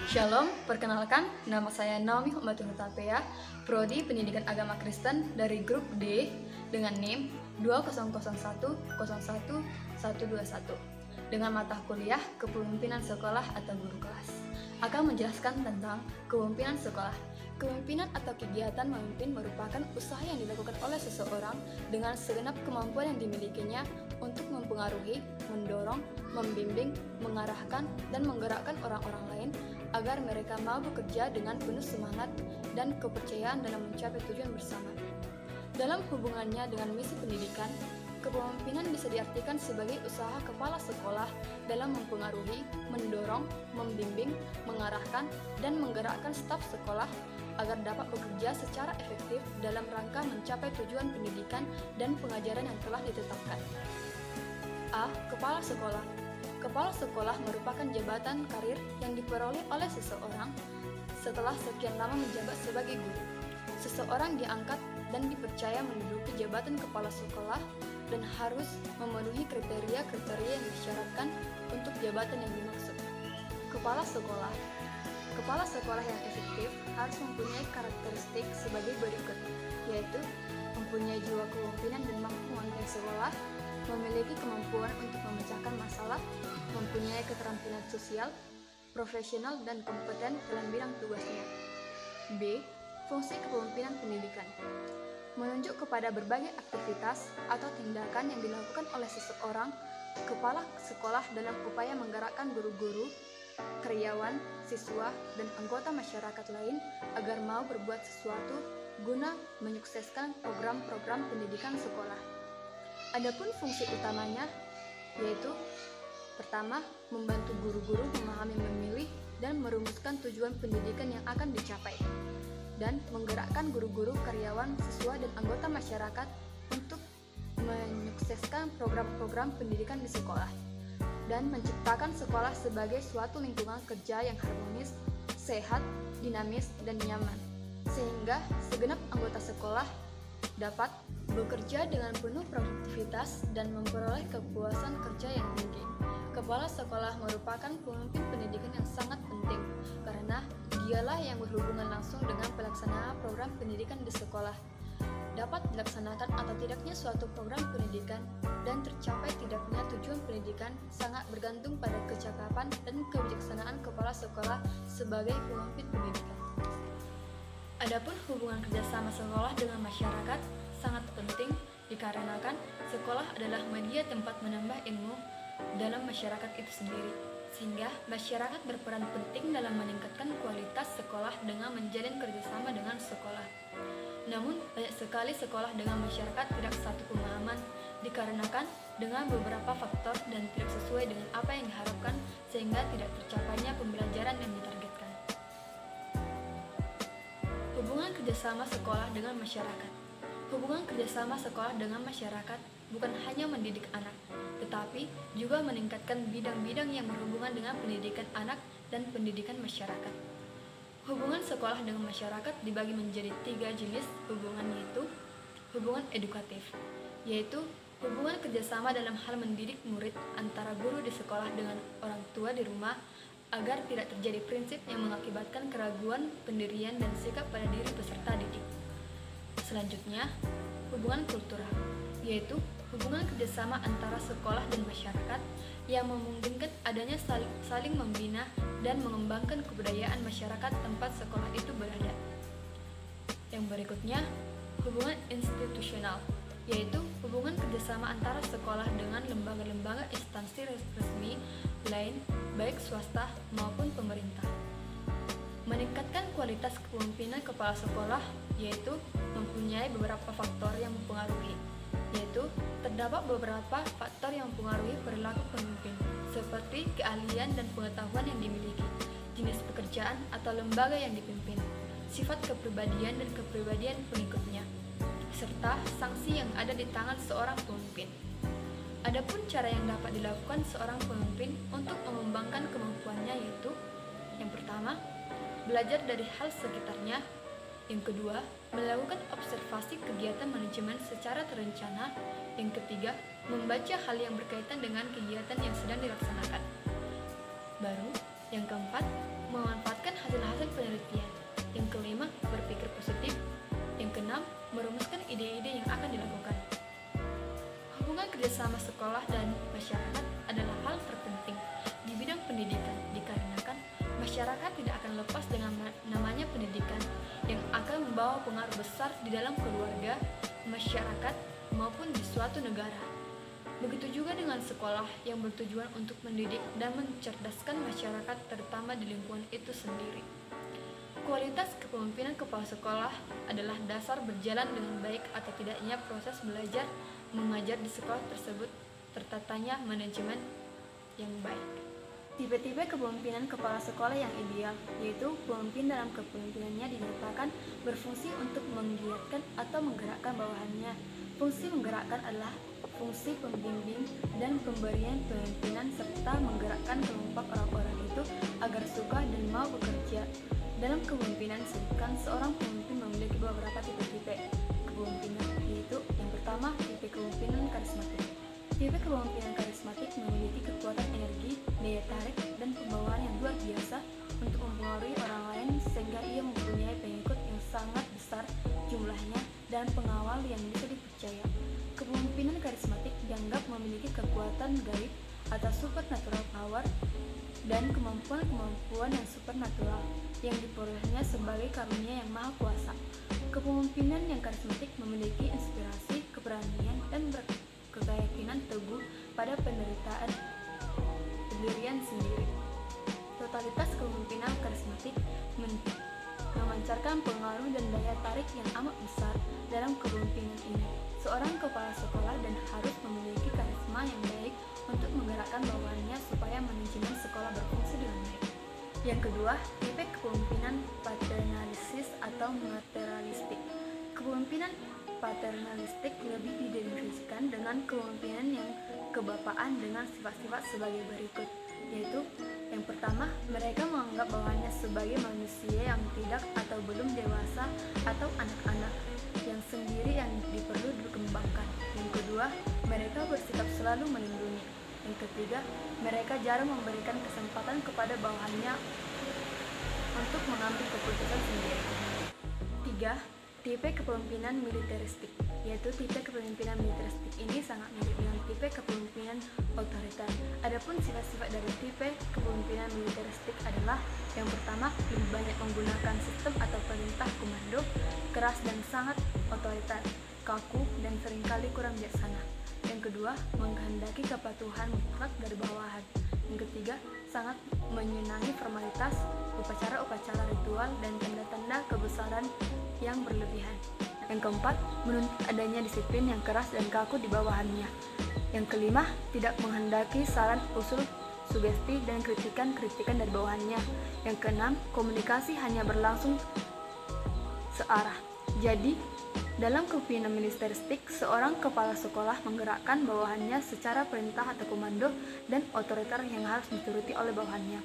Shalom, perkenalkan, nama saya Naomi Hukmatul Hutapea, Prodi Pendidikan Agama Kristen dari Grup D dengan NIM 2001011121 dengan mata kuliah Kepemimpinan Sekolah atau Guru Kelas. Akan menjelaskan tentang kepemimpinan sekolah. Kepemimpinan atau kegiatan memimpin merupakan usaha yang dilakukan oleh seseorang dengan segenap kemampuan yang dimilikinya untuk mempengaruhi, mendorong, membimbing, mengarahkan, dan menggerakkan orang-orang lain agar mereka mau bekerja dengan penuh semangat dan kepercayaan dalam mencapai tujuan bersama. Dalam hubungannya dengan misi pendidikan, kepemimpinan bisa diartikan sebagai usaha kepala sekolah dalam mempengaruhi, mendorong, membimbing, mengarahkan, dan menggerakkan staf sekolah agar dapat bekerja secara efektif dalam rangka mencapai tujuan pendidikan dan pengajaran yang telah ditetapkan. A. Kepala sekolah. Kepala sekolah merupakan jabatan karir yang diperoleh oleh seseorang setelah sekian lama menjabat sebagai guru. Seseorang diangkat dan dipercaya menduduki jabatan kepala sekolah dan harus memenuhi kriteria-kriteria yang disyaratkan untuk jabatan yang dimaksud. Kepala sekolah. Kepala sekolah yang efektif harus mempunyai karakteristik sebagai berikut, yaitu mempunyai jiwa kepemimpinan dan mampu memimpin sekolah, memiliki kemampuan untuk memecahkan masalah, mempunyai keterampilan sosial, profesional, dan kompeten dalam bidang tugasnya. B. Fungsi kepemimpinan pendidikan. Menunjuk kepada berbagai aktivitas atau tindakan yang dilakukan oleh seseorang kepala sekolah dalam upaya menggerakkan guru-guru, karyawan, siswa, dan anggota masyarakat lain agar mau berbuat sesuatu guna menyukseskan program-program pendidikan sekolah. Adapun fungsi utamanya yaitu pertama, membantu guru-guru memahami, memilih, dan merumuskan tujuan pendidikan yang akan dicapai, dan menggerakkan guru-guru, karyawan, siswa, dan anggota masyarakat untuk menyukseskan program-program pendidikan di sekolah, dan menciptakan sekolah sebagai suatu lingkungan kerja yang harmonis, sehat, dinamis, dan nyaman, sehingga segenap anggota sekolah dapat bekerja dengan penuh produktivitas dan memperoleh kepuasan kerja yang tinggi. Kepala sekolah merupakan pemimpin pendidikan yang sangat penting karena dialah yang berhubungan langsung dengan pelaksanaan program pendidikan di sekolah. Dapat dilaksanakan atau tidaknya suatu program pendidikan dan tercapai tidaknya tujuan pendidikan sangat bergantung pada kecakapan dan kebijaksanaan kepala sekolah sebagai pemimpin pendidikan. Adapun hubungan kerjasama sekolah dengan masyarakat sangat penting dikarenakan sekolah adalah media tempat menambah ilmu dalam masyarakat itu sendiri, sehingga masyarakat berperan penting dalam meningkatkan kualitas sekolah dengan menjalin kerjasama dengan sekolah. Namun, banyak sekali sekolah dengan masyarakat tidak satu pemahaman dikarenakan dengan beberapa faktor dan tidak sesuai dengan apa yang diharapkan sehingga tidak tercapainya pembelajaran yang ditargetkan. Hubungan kerjasama sekolah dengan masyarakat. Hubungan kerjasama sekolah dengan masyarakat bukan hanya mendidik anak, tetapi juga meningkatkan bidang-bidang yang berhubungan dengan pendidikan anak dan pendidikan masyarakat. Hubungan sekolah dengan masyarakat dibagi menjadi 3 jenis hubungan, yaitu hubungan edukatif, yaitu hubungan kerjasama dalam hal mendidik murid antara guru di sekolah dengan orang tua di rumah agar tidak terjadi prinsip yang mengakibatkan keraguan, pendirian, dan sikap pada diri peserta didik. Selanjutnya, hubungan kultural, yaitu hubungan kerjasama antara sekolah dan masyarakat yang memungkinkan adanya saling membina dan mengembangkan kebudayaan masyarakat tempat sekolah itu berada. Yang berikutnya, hubungan institusional, yaitu hubungan kerjasama antara sekolah dengan lembaga-lembaga instansi resmi lain, baik swasta maupun pemerintah. Meningkatkan kualitas kepemimpinan kepala sekolah, yaitu mempunyai beberapa faktor yang mempengaruhi, yaitu terdapat beberapa faktor yang mempengaruhi perilaku pemimpin, seperti keahlian dan pengetahuan yang dimiliki, jenis pekerjaan atau lembaga yang dipimpin, sifat kepribadian dan kepribadian pengikutnya, serta sanksi yang ada di tangan seorang pemimpin. Adapun cara yang dapat dilakukan seorang pemimpin untuk mengembangkan kemampuannya yaitu: yang pertama, belajar dari hal sekitarnya. Yang kedua, melakukan observasi kegiatan manajemen secara terencana. Yang ketiga, membaca hal yang berkaitan dengan kegiatan yang sedang dilaksanakan. Baru, yang keempat, memanfaatkan hasil-hasil penelitian. Yang kelima, berpikir positif. Yang keenam, merumuskan ide-ide yang akan dilakukan. Hubungan kerjasama sekolah dan masyarakat adalah hal terpenting di bidang pendidikan, dikarenakan masyarakat tidak akan lepas dengan namanya pendidikan yang akan membawa pengaruh besar di dalam keluarga, masyarakat, maupun di suatu negara. Begitu juga dengan sekolah yang bertujuan untuk mendidik dan mencerdaskan masyarakat, terutama di lingkungan itu sendiri. Kualitas kepemimpinan kepala sekolah adalah dasar berjalan dengan baik atau tidaknya proses belajar mengajar di sekolah tersebut, tertatanya manajemen yang baik. Tipe-tipe kepemimpinan kepala sekolah yang ideal, yaitu pemimpin dalam kepemimpinannya dinyatakan berfungsi untuk menggiatkan atau menggerakkan bawahannya. Fungsi menggerakkan adalah fungsi pembimbing dan pemberian pemimpinan serta menggerakkan kelompok orang-orang itu agar suka dan mau bekerja. Dalam kepemimpinan disebutkan seorang pemimpin memiliki beberapa tipe-tipe kepemimpinan, yaitu yang pertama, tipe kepemimpinan karismatik. Tipe kepemimpinan karismatik memiliki kekuatan energi, daya tarik, dan pembawaan yang luar biasa untuk mempengaruhi orang lain sehingga ia mempunyai pengikut yang sangat besar jumlahnya dan pengawal yang bisa dipercaya. Kepemimpinan karismatik dianggap memiliki kekuatan gaib atau supernatural power dan kemampuan-kemampuan yang supernatural yang diperolehnya sebagai karunia yang maha kuasa. Kepemimpinan yang karismatik memiliki inspirasi, keberanian, dan keyakinan teguh pada pendirian sendiri. Totalitas kepemimpinan karismatik memancarkan pengaruh dan daya tarik yang amat besar dalam kepemimpinan ini. Seorang kepala sekolah dan harus memiliki karisma yang baik untuk menggerakkan bawahannya supaya manajemen sekolah berfungsi dengan baik. Yang kedua, tipe kepemimpinan paternalistis atau materialistik. Kepemimpinan paternalistik lebih didefinisikan dengan kepemimpinan yang kebapaan dengan sifat-sifat sebagai berikut, yaitu yang pertama, mereka menganggap bawahannya sebagai manusia yang tidak atau belum dewasa atau anak-anak yang sendiri yang diperlu dikembangkan. Yang kedua, mereka bersikap selalu melindungi. Yang ketiga, mereka jarang memberikan kesempatan kepada bawahannya untuk mengambil keputusan sendiri. Tiga, tipe kepemimpinan militeristik, yaitu tipe kepemimpinan militeristik ini sangat mirip dengan tipe kepemimpinan otoriter. Adapun sifat-sifat dari tipe kepemimpinan militeristik adalah yang pertama, lebih banyak menggunakan sistem atau perintah komando, keras dan sangat otoriter, kaku dan seringkali kurang bijaksana. Yang kedua, menghendaki kepatuhan mutlak dari bawahan. Yang ketiga, sangat menyenangi formalitas, upacara-upacara ritual, dan tanda-tanda kebesaran yang berlebihan. Yang keempat, menuntut adanya disiplin yang keras dan kaku di bawahannya. Yang kelima, tidak menghendaki saran, usul, sugesti, dan kritikan dari bawahannya. Yang keenam, komunikasi hanya berlangsung searah. Jadi, dalam kepemimpinan militeristik, seorang kepala sekolah menggerakkan bawahannya secara perintah atau komando dan otoriter yang harus dituruti oleh bawahannya.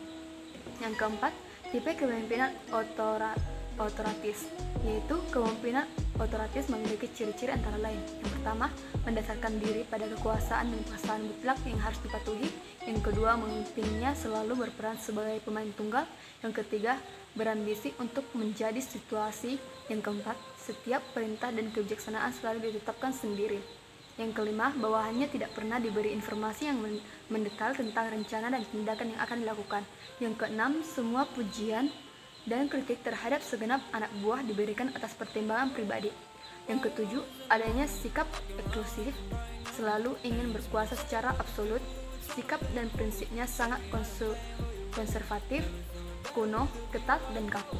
Yang keempat, tipe kepemimpinan otoratis, yaitu kepemimpinan otoratis memiliki ciri-ciri antara lain. Yang pertama, mendasarkan diri pada kekuasaan dan paksaan mutlak yang harus dipatuhi. Yang kedua, memimpinnya selalu berperan sebagai pemain tunggal. Yang ketiga, berambisi untuk menjadi situasi. Yang keempat, setiap perintah dan kebijaksanaan selalu ditetapkan sendiri. Yang kelima, bawahannya tidak pernah diberi informasi yang mendetail tentang rencana dan tindakan yang akan dilakukan. Yang keenam, semua pujian dan kritik terhadap segenap anak buah diberikan atas pertimbangan pribadi. Yang ketujuh, adanya sikap eksklusif, selalu ingin berkuasa secara absolut. Sikap dan prinsipnya sangat konservatif, kuno, ketat, dan kaku.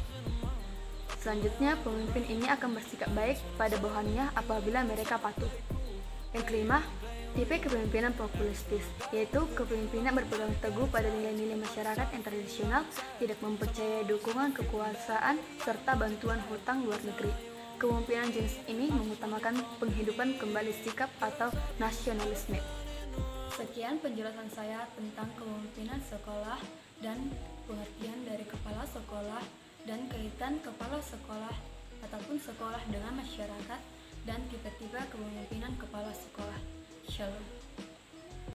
Selanjutnya, pemimpin ini akan bersikap baik pada bawahannya apabila mereka patuh. Yang kelima, tipe kepemimpinan populistis, yaitu kepemimpinan berpegang teguh pada nilai-nilai masyarakat yang tradisional, tidak mempercayai dukungan kekuasaan serta bantuan hutang luar negeri. Kepemimpinan jenis ini mengutamakan penghidupan kembali sikap atau nasionalisme. Sekian penjelasan saya tentang kepemimpinan sekolah dan pengertian dari kepala sekolah dan kaitan kepala sekolah ataupun sekolah dengan masyarakat dan tipe-tipe kepemimpinan kepala sekolah. Shalom.